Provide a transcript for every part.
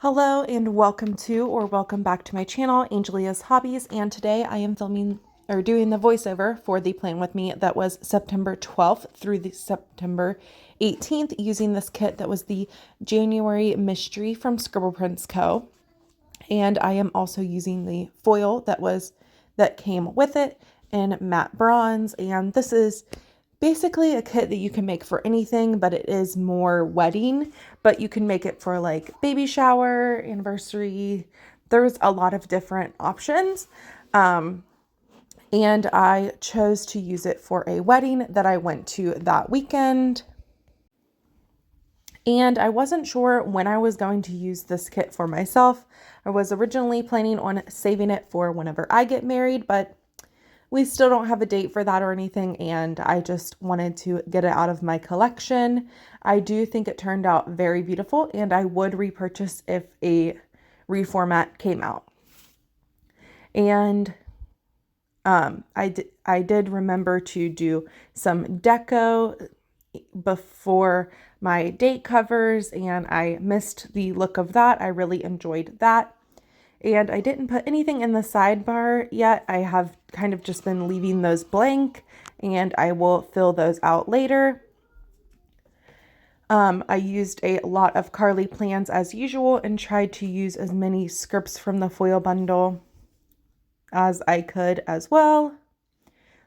Hello and welcome back to my channel, Angelia's Hobbies, and today I am doing the voiceover for the plan with me that was September 12th through the September 18th using this kit that was the January mystery from Scribbleprintsco. And I am also using the foil that came with it in matte bronze, and this is basically a kit that you can make for anything, but it is more wedding, but you can make it for like baby shower, anniversary. There's a lot of different options. And I chose to use it for a wedding that I went to that weekend. And I wasn't sure when I was going to use this kit for myself. I was originally planning on saving it for whenever I get married, but we still don't have a date for that or anything, and I just wanted to get it out of my collection. I do think it turned out very beautiful, and I would repurchase if a reformat came out. And I did remember to do some deco before my date covers, and I missed the look of that. I really enjoyed that. And I didn't put anything in the sidebar yet. I have kind of just been leaving those blank, and I will fill those out later. I used a lot of Carly plans as usual and tried to use as many scripts from the foil bundle as I could as well.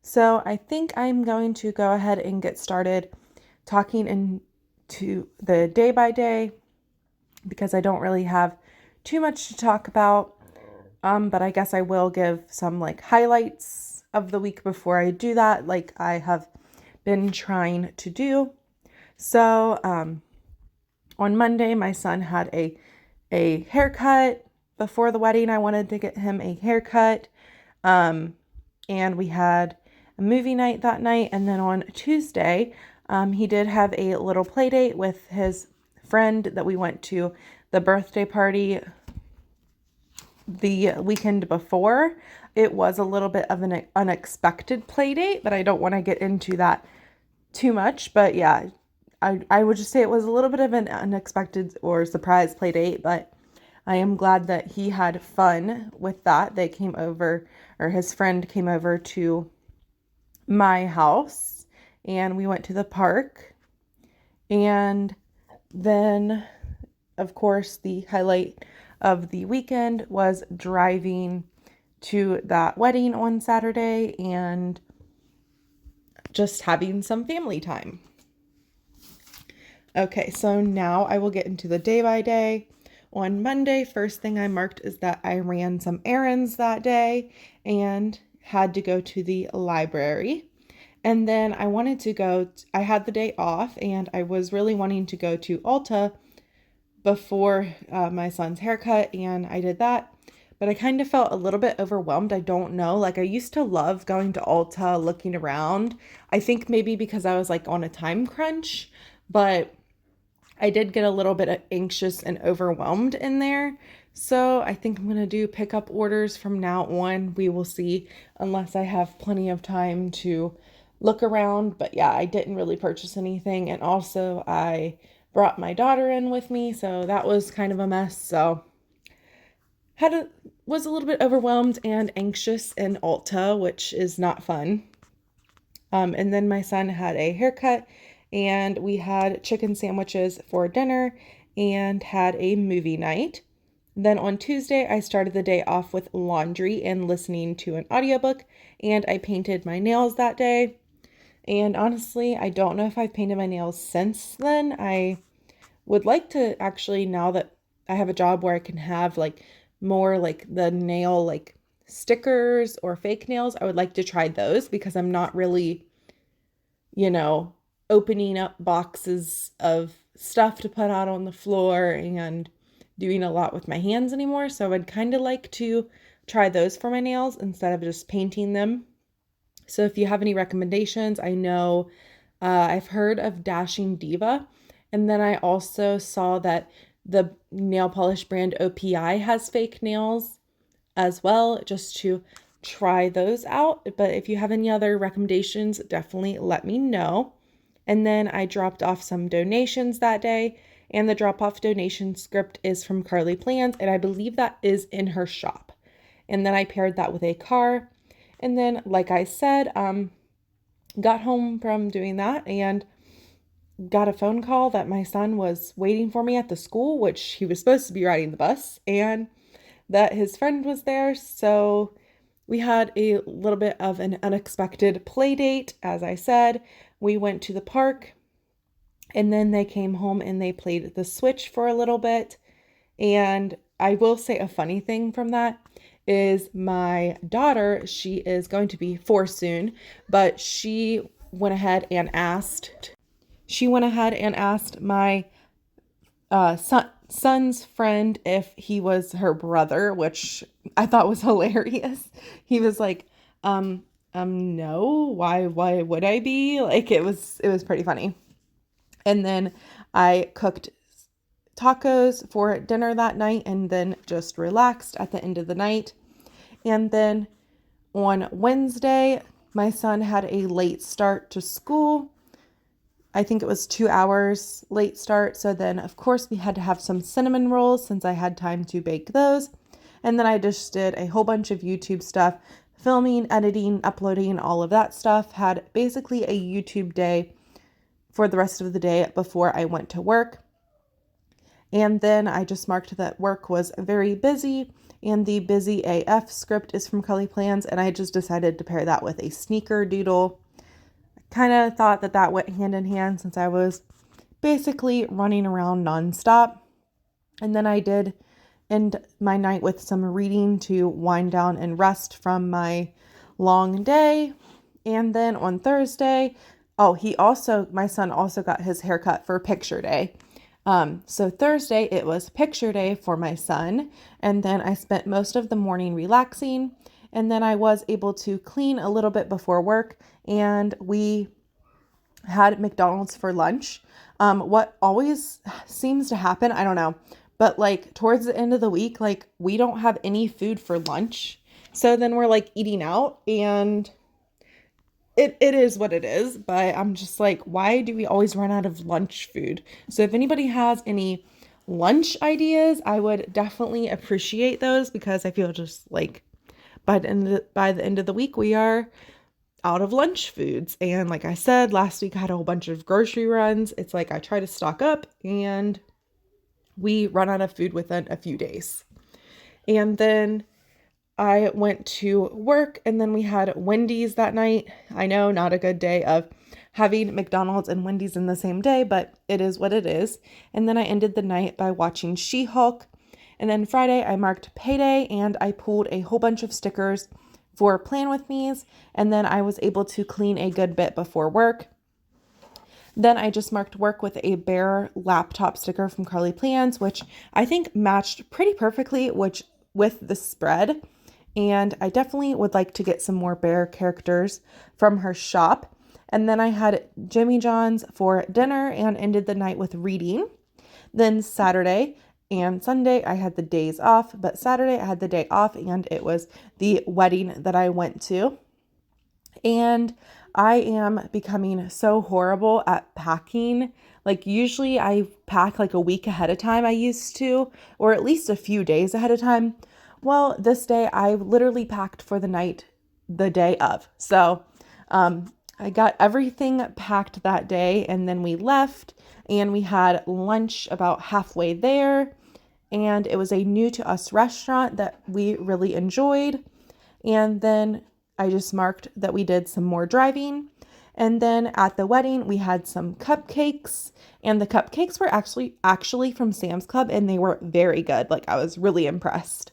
So I think I'm going to go ahead and get started talking into the day by day because I don't really have too much to talk about, but I guess I will give some like highlights of the week before I do that, like I have been trying to do. So on Monday, my son had a haircut. Before the wedding, I wanted to get him a haircut, and we had a movie night that night. And then on Tuesday, he did have a little play date with his friend that we went to the birthday party the weekend before. It was a little bit of an unexpected play date, but I don't want to get into that too much. But yeah, I would just say it was a little bit of an unexpected or surprise play date, but I am glad that he had fun with that. They came over, or his friend came over to my house, and we went to the park. And then, of course, the highlight of the weekend was driving to that wedding on Saturday and just having some family time. Okay, so now I will get into the day by day. On Monday, first thing I marked is that I ran some errands that day and had to go to the library. And then I had the day off, and I was really wanting to go to Ulta before my son's haircut, and I did that. But I kind of felt a little bit overwhelmed. I don't know. Like, I used to love going to Ulta, looking around. I think maybe because I was like on a time crunch, but I did get a little bit anxious and overwhelmed in there. So I think I'm going to do pickup orders from now on. We will see, unless I have plenty of time to look around. But yeah, I didn't really purchase anything. And also I brought my daughter in with me, so that was kind of a mess. So was a little bit overwhelmed and anxious in Ulta, which is not fun. And then my son had a haircut, and we had chicken sandwiches for dinner and had a movie night. Then on Tuesday, I started the day off with laundry and listening to an audiobook, and I painted my nails that day. And honestly, I don't know if I've painted my nails since then. I would like to actually, now that I have a job where I can have like more like the nail like stickers or fake nails, I would like to try those because I'm not really, opening up boxes of stuff to put out on the floor and doing a lot with my hands anymore. So I would kind of like to try those for my nails instead of just painting them. So if you have any recommendations, I know I've heard of Dashing Diva. And then I also saw that the nail polish brand OPI has fake nails as well, just to try those out. But if you have any other recommendations, definitely let me know. And then I dropped off some donations that day, And the drop-off donation script is from Carly Plans, and I believe that is in her shop. And then I paired that with a car. And then, like I said, got home from doing that and got a phone call that my son was waiting for me at the school, which he was supposed to be riding the bus, and that his friend was there. So we had a little bit of an unexpected play date. As I said, we went to the park, and then they came home and they played the Switch for a little bit. And I will say a funny thing from that is my daughter, she is going to be 4 soon, but she went ahead and asked my son's friend if he was her brother, which I thought was hilarious. He was like, no, why would I be? Like, it was pretty funny. And then I cooked tacos for dinner that night and then just relaxed at the end of the night. And then on Wednesday, my son had a late start to school. I think it was 2 hours late start. So then, of course, we had to have some cinnamon rolls since I had time to bake those. And then I just did a whole bunch of YouTube stuff, filming, editing, uploading, all of that stuff. Had basically a YouTube day for the rest of the day before I went to work. And then I just marked that work was very busy, and the busy AF script is from Carly Plans, and I just decided to pair that with a sneaker doodle. I kind of thought that went hand in hand since I was basically running around nonstop. And then I did end my night with some reading to wind down and rest from my long day. And then on Thursday, my son also got his haircut for picture day. So Thursday it was picture day for my son. And then I spent most of the morning relaxing. And then I was able to clean a little bit before work, and we had McDonald's for lunch. What always seems to happen, I don't know, but like towards the end of the week, like we don't have any food for lunch. So then we're like eating out, and it is what it is, but I'm just like, why do we always run out of lunch food? So if anybody has any lunch ideas, I would definitely appreciate those, because I feel just like by the end of the week, we are out of lunch foods. And like I said, last week I had a whole bunch of grocery runs. It's like I try to stock up and we run out of food within a few days. And then I went to work, and then we had Wendy's that night. I know, not a good day of having McDonald's and Wendy's in the same day, but it is what it is. And then I ended the night by watching She-Hulk. And then Friday I marked payday, and I pulled a whole bunch of stickers for Plan With Me's. And then I was able to clean a good bit before work. Then I just marked work with a bear laptop sticker from Carly Plans, which I think matched pretty perfectly with the spread. And I definitely would like to get some more bear characters from her shop. And then I had Jimmy John's for dinner and ended the night with reading. Then Saturday and Sunday, I had the days off, but Saturday I had the day off, and it was the wedding that I went to. And I am becoming so horrible at packing. Like usually I pack like a week ahead of time, I used to, or at least a few days ahead of time. Well, this day I literally packed for the night the day of. So I got everything packed that day, and then we left and we had lunch about halfway there. And it was a new to us restaurant that we really enjoyed. And then I just marked that we did some more driving. And then at the wedding, we had some cupcakes, and the cupcakes were actually from Sam's Club, and they were very good. Like, I was really impressed.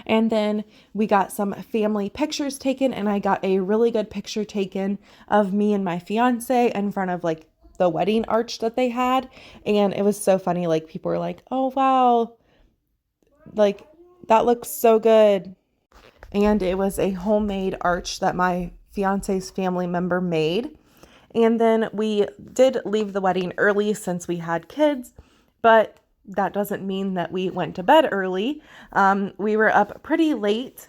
And then we got some family pictures taken, and I got a really good picture taken of me and my fiance in front of like the wedding arch that they had. And it was so funny. Like, people were like, oh, wow, like that looks so good. And it was a homemade arch that my fiance's family member made. And then we did leave the wedding early since we had kids, but that doesn't mean that we went to bed early. We were up pretty late.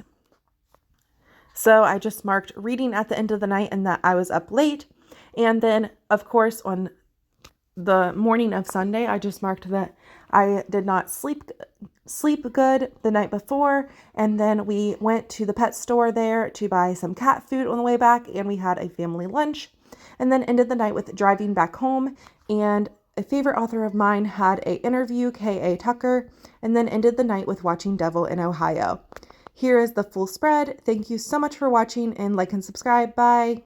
So I just marked reading at the end of the night and that I was up late. And then, of course, on the morning of Sunday, I just marked that I did not sleep good the night before, and then we went to the pet store there to buy some cat food on the way back, and we had a family lunch, and then ended the night with driving back home. And a favorite author of mine had an interview, K.A. Tucker, and then ended the night with watching Devil in Ohio. Here is the full spread. Thank you so much for watching, and like and subscribe. Bye.